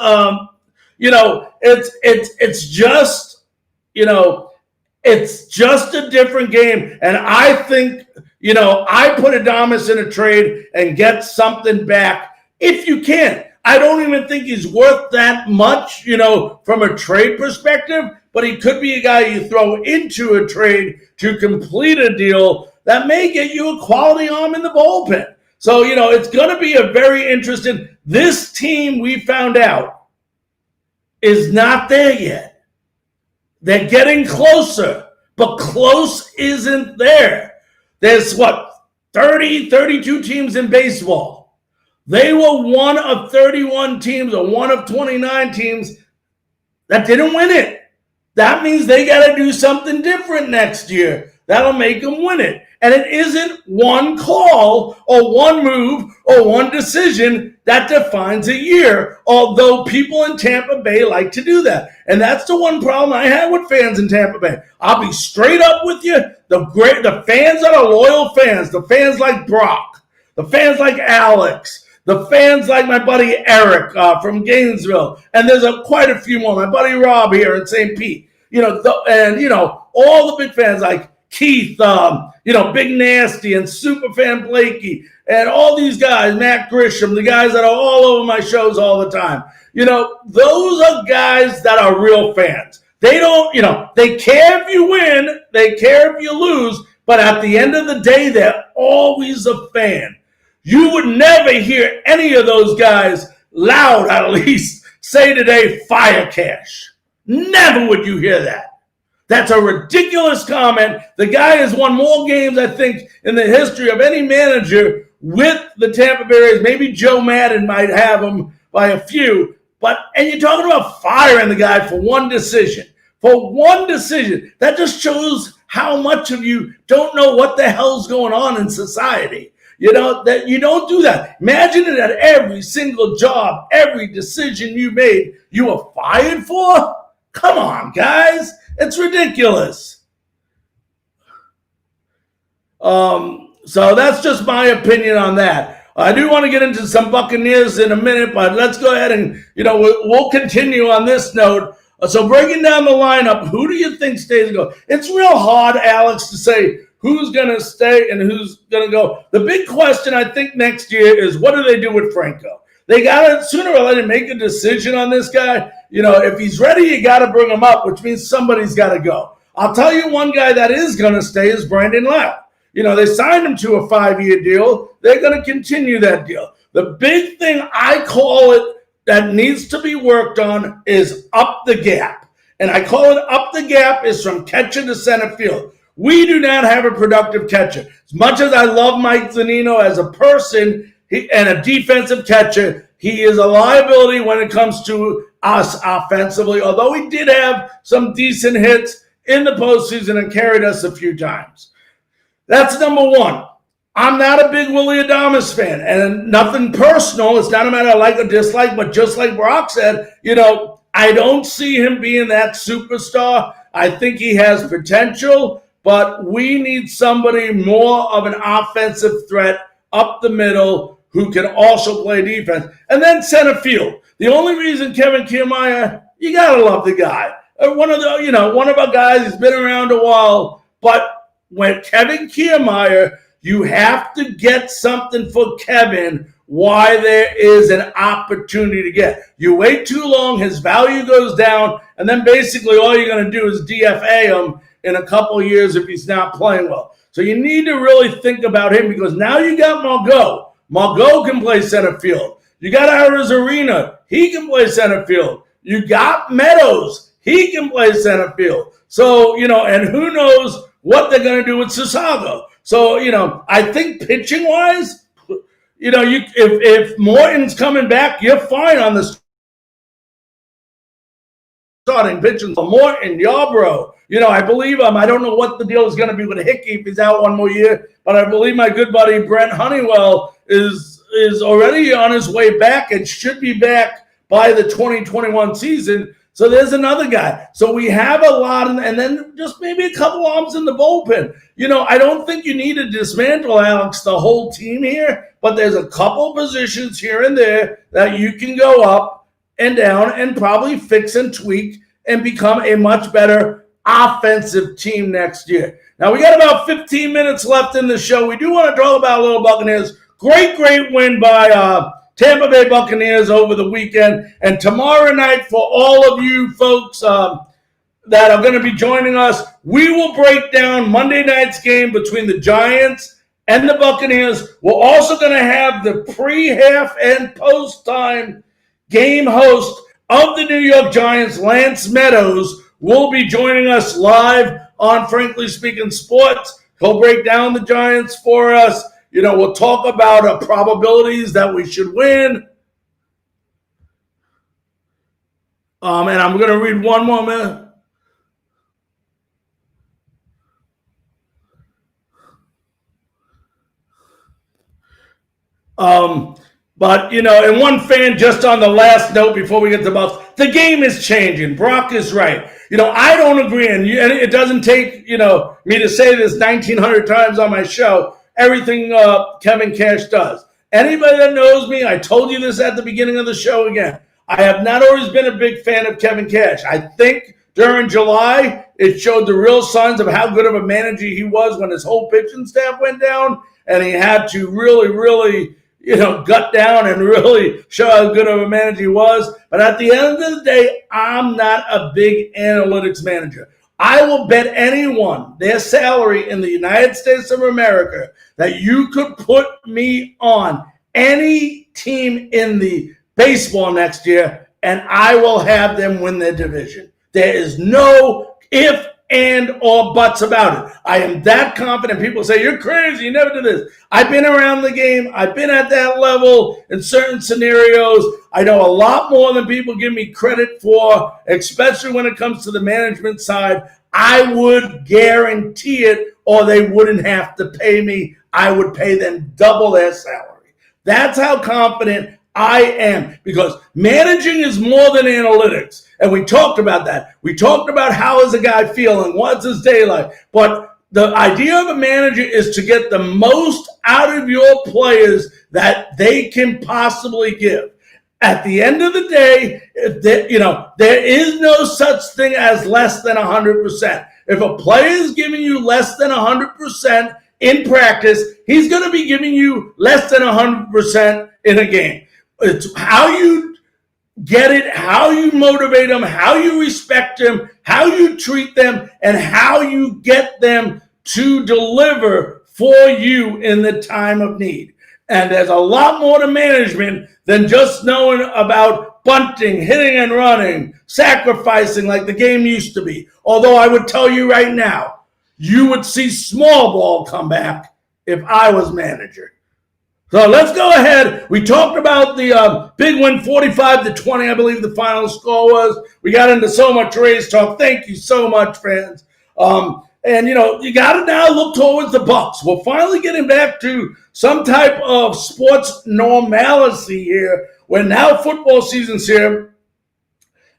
You know, it's just, you know, It's just a different game. And I think, I put Adames in a trade and get something back if you can. I don't even think he's worth that much, from a trade perspective, but he could be a guy you throw into a trade to complete a deal that may get you a quality arm in the bullpen. So, it's going to be a very interesting. This team, we found out, is not there yet. They're getting closer, but close isn't there. There's 32 teams in baseball. They were one of 31 teams or one of 29 teams that didn't win it. That means they got to do something different next year. That'll make them win it. And it isn't one call or one move or one decision that defines a year, although people in Tampa Bay like to do that. And that's the one problem I have with fans in Tampa Bay. I'll be straight up with you. The fans that are loyal fans, the fans like Brock, the fans like Alex, the fans like my buddy Eric from Gainesville, and there's quite a few more. My buddy Rob here in St. Pete, all the big fans like Keith, Big Nasty and Superfan Blakey, and all these guys, Matt Grisham, the guys that are all over my shows all the time. Those are guys that are real fans. They don't, they care if you win, they care if you lose, but at the end of the day, they're always a fan. You would never hear any of those guys loud, at least, say today, fire Cash. Never would you hear that. That's a ridiculous comment. The guy has won more games, I think, in the history of any manager with the Tampa Bay Rays. Maybe Joe Madden might have him by a few. And you're talking about firing the guy for one decision. For one decision. That just shows how much of you don't know what the hell's going on in society. That you don't do that. Imagine it at every single job, every decision you made, you were fired for? Come on, guys. It's ridiculous. So that's just my opinion on that. I do want to get into some Buccaneers in a minute, but let's go ahead and, we'll continue on this note. So breaking down the lineup, who do you think stays and goes? It's real hard, Alex, to say who's going to stay and who's going to go. The big question, I think, next year is what do they do with Franco? They got to, sooner or later, make a decision on this guy. If he's ready, you got to bring him up, which means somebody's got to go. I'll tell you one guy that is going to stay is Brandon Lau. They signed him to a 5-year deal. They're going to continue that deal. The big thing I call it that needs to be worked on is up the gap. And I call it up the gap is from catcher to center field. We do not have a productive catcher. As much as I love Mike Zunino as a person and a defensive catcher, he is a liability when it comes to us offensively, although he did have some decent hits in the postseason and carried us a few times. That's number one. I'm not a big Willy Adames fan, and nothing personal. It's not a matter of like or dislike, but just like Brock said, I don't see him being that superstar. I think he has potential, but we need somebody more of an offensive threat up the middle who can also play defense. And then center field. The only reason Kevin Kiermaier, you got to love the guy. One of our guys, he's been around a while, but when Kevin Kiermaier, you have to get something for Kevin why there is an opportunity to get. You wait too long, his value goes down, and then basically all you're going to do is DFA him in a couple of years if he's not playing well. So you need to really think about him because now you got Margot. Margot can play center field. You got Arizarena. He can play center field. You got Meadows. He can play center field. So, and who knows what they're going to do with Sasago. So, I think pitching-wise, if Morton's coming back, you're fine on the starting pitching. Morton, Yarbrough, I believe I don't know what the deal is going to be with Hickey if he's out one more year, but I believe my good buddy Brent Honeywell is already on his way back and should be back by the 2021 season. So there's another guy. So we have a lot, and then just maybe a couple arms in the bullpen. I don't think you need to dismantle, Alex, the whole team here, but there's a couple positions here and there that you can go up and down and probably fix and tweak and become a much better offensive team next year. Now, we got about 15 minutes left in the show. We do want to talk about a little Buccaneers. Great win by Tampa Bay Buccaneers over the weekend. And tomorrow night, for all of you folks that are going to be joining us, we will break down Monday night's game between the Giants and the Buccaneers. We're also going to have the pre-half and post-time game host of the New York Giants, Lance Meadows, will be joining us live on Frankly Speaking Sports. He'll break down the Giants for us. You know, we'll talk about probabilities that we should win. And I'm going to read one more minute. But, you know, and one fan, just on the last note before we get to the Bucs, the game is changing. Brock is right. You know, I don't agree, and it doesn't take, you know, me to say this 1,900 times on my show, everything Kevin Cash does. Anybody that knows me, I told you this at the beginning of the show again, I have not always been a big fan of Kevin Cash. I think during July, it showed the real signs of how good of a manager he was when his whole pitching staff went down, and he had to really, you know, gut down and really show how good of a manager he was. But at the end of the day, I'm not a big analytics manager. I will bet anyone their salary in the United States of America that you could put me on any team in the baseball next year, and I will have them win their division. There is no if, and, or buts about it. I am that confident. People say, you're crazy, you never did this. I've been around the game. I've been at that level in certain scenarios. I know a lot more than people give me credit for, especially when it comes to the management side. I would guarantee it, or they wouldn't have to pay me. I would pay them double their salary. That's how confident I am, because managing is more than analytics. And we talked about that. We talked about how is a guy feeling, what's his day like. But the idea of a manager is to get the most out of your players that they can possibly give. At the end of the day, there is no such thing as less than 100%. If a player is giving you less than 100% in practice, he's going to be giving you less than 100% in a game. It's how you get it, how you motivate them, how you respect them, how you treat them, and how you get them to deliver for you in the time of need. And there's a lot more to management than just knowing about bunting, hitting and running, sacrificing like the game used to be. Although I would tell you right now, you would see small ball come back if I was manager. So let's go ahead. We talked about the big win, 45-20, I believe the final score was. We got into so much Rays talk. Thank you so much, fans. And, you know, you got to now look towards the Bucs. We're finally getting back to some type of sports normalcy here, where now football season's here.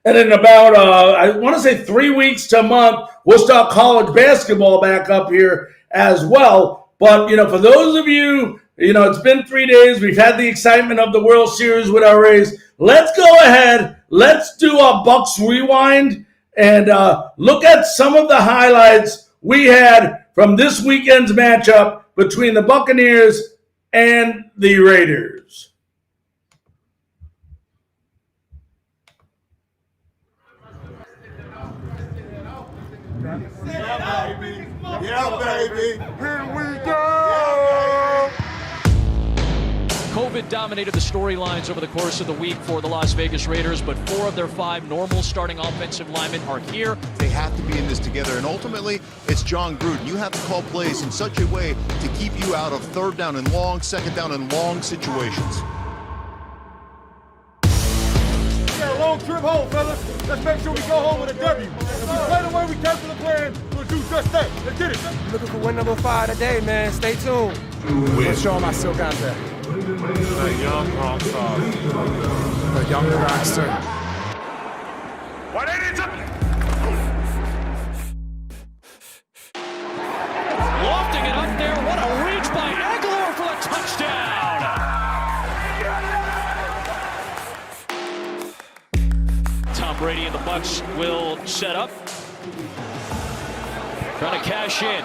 And in about, I want to say 3 weeks to a month, we'll start college basketball back up here as well. But, you know, for those of you, you know, it's been 3 days. We've had the excitement of the World Series with our Rays. Let's go ahead. Let's do our Bucs rewind and look at some of the highlights we had from this weekend's matchup between the Buccaneers and the Raiders. Yeah, baby. Yeah, baby. Here we go. COVID dominated the storylines over the course of the week for the Las Vegas Raiders, but 4 of their 5 normal starting offensive linemen are here. They have to be in this together, and ultimately, it's John Gruden. You have to call plays in such a way to keep you out of third down and long, second down and long situations. We got a long trip home, fellas. Let's make sure we go home with a W. If we play the way we came to the plan, we'll do just that. Let's get it. Looking for win number 5 today, man. Stay tuned. Let's show them I still got that. A young rock star. A young rock star. Why they didn't jump? Lofting it up there. What a reach by Aguilar for a touchdown. Tom Brady and the Bucs will set up. Trying to cash in.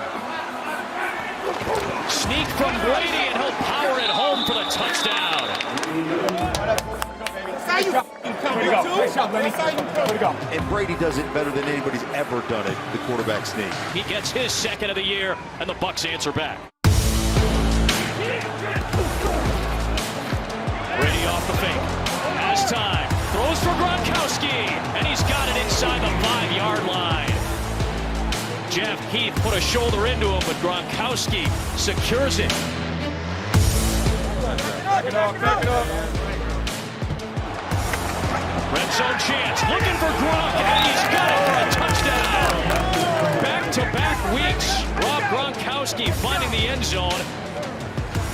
Sneak from Brady, and he'll power it home for the touchdown. And Brady does it better than anybody's ever done it, the quarterback sneak. He gets his second of the year, and the Bucs answer back. Brady off the fake. Has time. Throws for Gronkowski, and he's got it inside the 5-yard line. Jeff Heath put a shoulder into him, but Gronkowski secures it. Back it up. Red zone chance, looking for Gronk, and he's got it for a touchdown. Back-to-back weeks, Rob Gronkowski finding the end zone,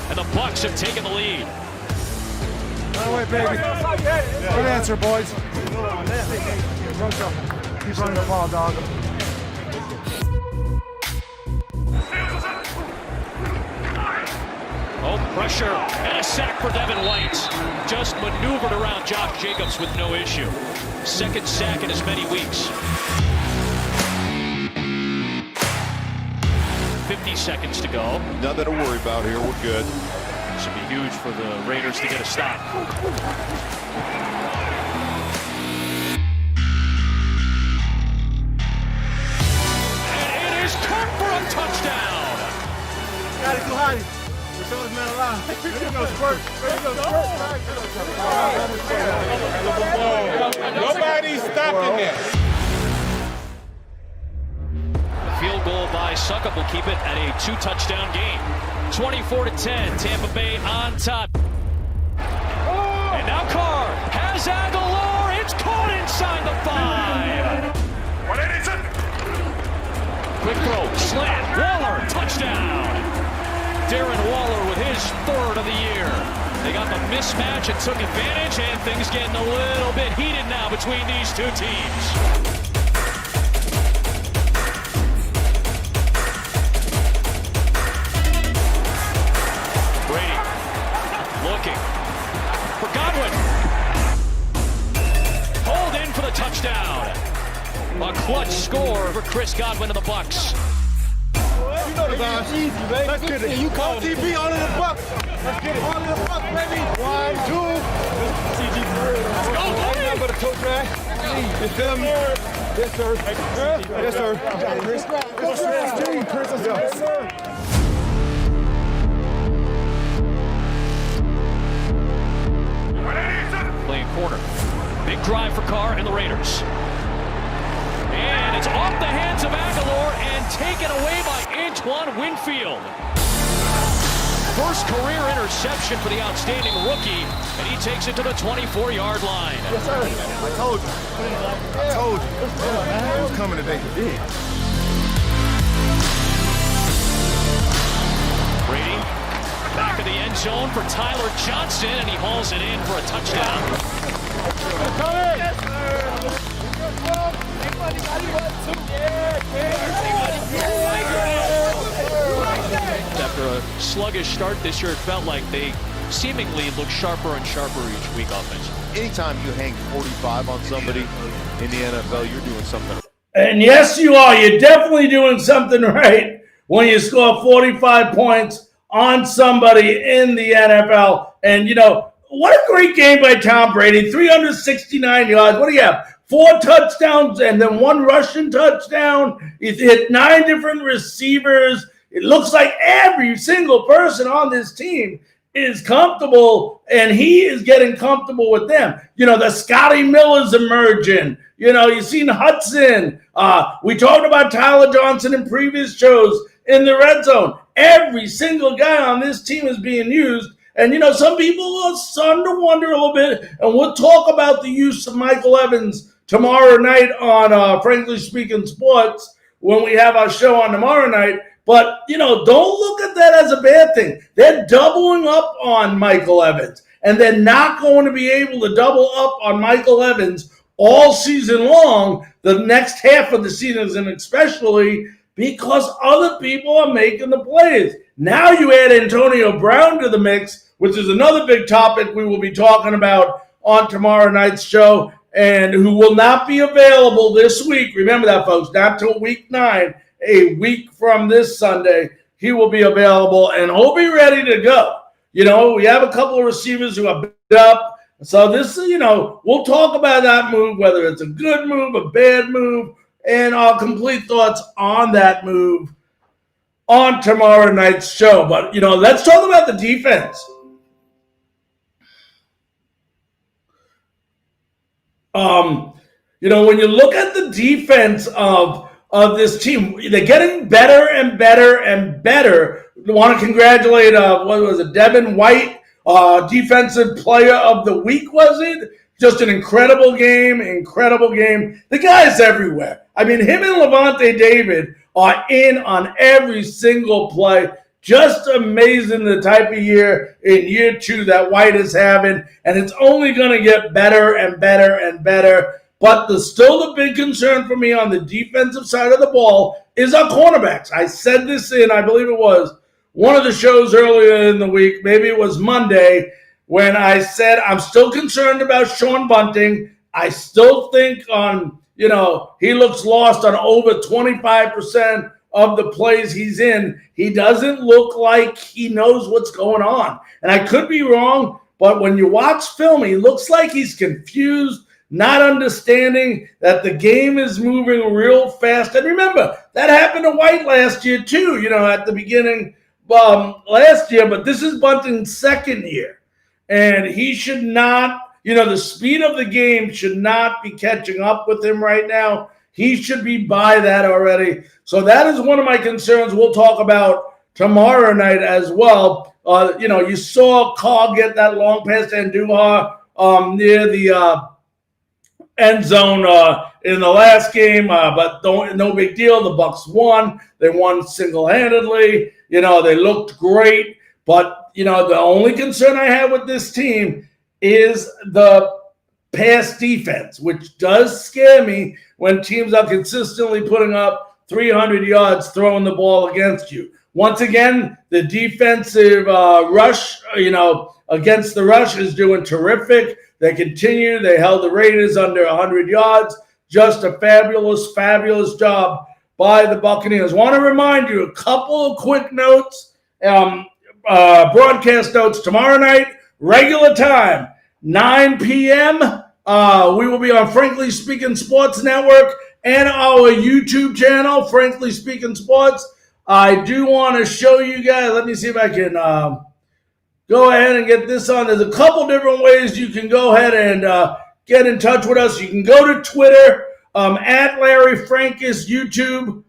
and the Bucs have taken the lead. Run away, baby. Good answer, boys. Keep running the ball, dog. Oh, pressure and a sack for Devin White. Just maneuvered around Josh Jacobs with no issue. Second sack in as many weeks. 50 seconds to go. Nothing to worry about here. We're good. Should be huge for the Raiders to get a stop. And it is caught for a touchdown. Got it, too high. Show this man alive. There you go, squirt. Nobody's stopping that. The field goal by Suckup will keep it at a 2-touchdown game. 24-10, Tampa Bay on top. And now Carr has Aguilar. It's caught inside the 5. Quick throw, slant, Waller, touchdown. Darren Waller with his third of the year. They got the mismatch and took advantage, and things getting a little bit heated now between these two teams. Brady looking for Godwin. Hold in for the touchdown. A clutch score for Chris Godwin and the Bucs. You know the vibes. Easy, baby. Let's get it. You call TV all in the Bucs. Let's get it. All in the Bucs, baby. 1, 2. Let's go, baby. Nothing but a coach, man. You feel me? Yes, sir. Yes, sir. Chris, yes, sir. Playing corner. Big drive for Carr and the Raiders. And it's off the hands of Aguilar and taken away by Antoine Winfield. First career interception for the outstanding rookie, and he takes it to the 24-yard line. Yes, sir. I told you. It was coming today. Brady back in the end zone for Tyler Johnson, and he hauls it in for a touchdown. After a sluggish start this year, it felt like they seemingly look sharper and sharper each week offensively. Anytime you hang 45 on somebody in the NFL, you're doing something. And yes, you are. You're definitely doing something right when you score 45 points on somebody in the NFL. And, you know, what a great game by Tom Brady. 369 yards. What do you have? 4 touchdowns and then 1 rushing touchdown. He's hit 9 different receivers. It looks like every single person on this team is comfortable, and he is getting comfortable with them. You know, the Scotty Miller's emerging. You know, you've seen Hudson. We talked about Tyler Johnson in previous shows in the red zone. Every single guy on this team is being used. And, you know, some people are starting to wonder a little bit, and we'll talk about the use of Michael Evans tomorrow night on Frankly Speaking Sports when we have our show on tomorrow night. But, you know, don't look at that as a bad thing. They're doubling up on Michael Evans, and they're not going to be able to double up on Michael Evans all season long, the next half of the season, and especially because other people are making the plays. Now you add Antonio Brown to the mix, which is another big topic we will be talking about on tomorrow night's show, and who will not be available this week. Remember that, folks, not till week 9. a week from this Sunday, he will be available and he'll be ready to go. We have a couple of receivers who are bit up. So this, we'll talk about that move, whether it's a good move, a bad move, and our complete thoughts on that move on tomorrow night's show. But, let's talk about the defense. When you look at the defense of this team, they're getting better and better and better. I want to congratulate, Devin White, Defensive Player of the Week, was it? Just an incredible game. The guy's everywhere. I mean, him and Levante David are in on every single play. Just amazing the type of year in year 2 that White is having, and it's only going to get better and better and better. But still the big concern for me on the defensive side of the ball is our cornerbacks. I said this I believe it was one of the shows earlier in the week, maybe it was Monday, when I said I'm still concerned about Sean Bunting. I still think he looks lost on over 25% of the plays he's in. He doesn't look like he knows what's going on. And I could be wrong, but when you watch film, he looks like he's confused, not understanding that the game is moving real fast. And remember, that happened to White last year too, at the beginning last year, but this is Bunting's second year. And he should not, the speed of the game should not be catching up with him right now. He should be by that already. So that is one of my concerns we'll talk about tomorrow night as well. You saw Carr get that long pass to Andujar near the end zone in the last game, but no big deal. The Bucs won. They won single-handedly. They looked great. But, the only concern I have with this team is the pass defense, which does scare me when teams are consistently putting up 300 yards throwing the ball against you. Once again, the defensive rush, against the rush is doing terrific. They continue. They held the Raiders under 100 yards. Just a fabulous, fabulous job by the Buccaneers. Want to remind you a couple of quick notes, broadcast notes. Tomorrow night, regular time, 9 p.m., we will be on Frankly Speaking Sports Network and our YouTube channel, Frankly Speaking Sports. I do want to show you guys. Let me see if I can go ahead and get this on. There's a couple different ways you can go ahead and get in touch with us. You can go to Twitter, at Larry Frankus, YouTube.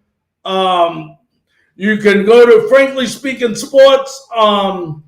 You can go to Frankly Speaking Sports. I'm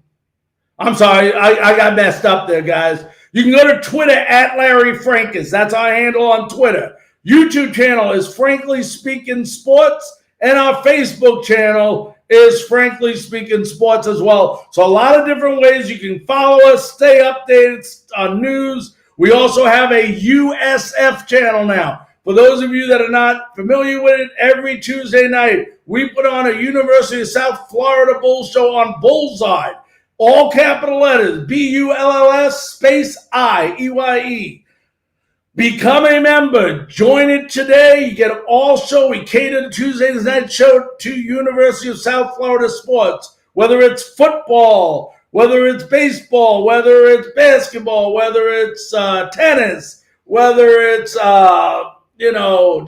sorry, I got messed up there, guys. You can go to Twitter at Larry Frankus. That's our handle on Twitter. YouTube channel is Frankly Speaking Sports, and our Facebook channel is Frankly Speaking Sports as well. So a lot of different ways you can follow us, stay updated on news. We also have a USF channel now. For those of you that are not familiar with it, every Tuesday night, we put on a University of South Florida Bulls show on Bullseye. All capital letters, BULLS space IEYE. Become a member. Join it today. You get an all show. We cater the Tuesday night show to University of South Florida sports, whether it's football, whether it's baseball, whether it's basketball, whether it's tennis, whether it's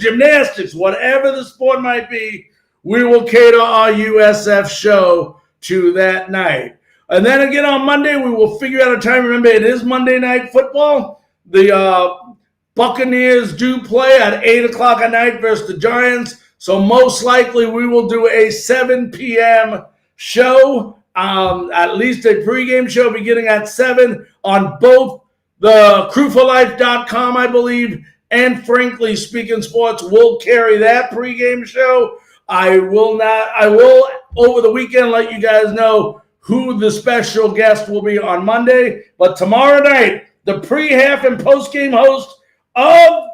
gymnastics, whatever the sport might be. We will cater our USF show to that night. And then again on Monday, we will figure out a time. Remember, it is Monday Night Football. The Buccaneers do play at 8 o'clock at night versus the Giants. So most likely we will do a 7 p.m. show, at least a pregame show beginning at 7 on both the crewforlife.com, I believe, and Frankly Speaking Sports will carry that pregame show. I will over the weekend let you guys know who the special guest will be on Monday. But tomorrow night, the pre-half and post-game host of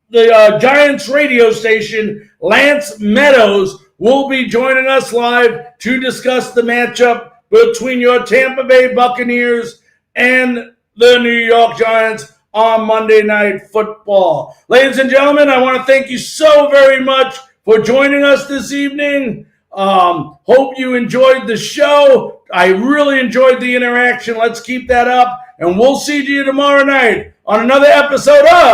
the Giants radio station, Lance Meadows, will be joining us live to discuss the matchup between your Tampa Bay Buccaneers and the New York Giants on Monday Night Football. Ladies and gentlemen, I want to thank you so very much for joining us this evening. Hope you enjoyed the show. I really enjoyed the interaction. Let's keep that up, and we'll see you tomorrow night on another episode of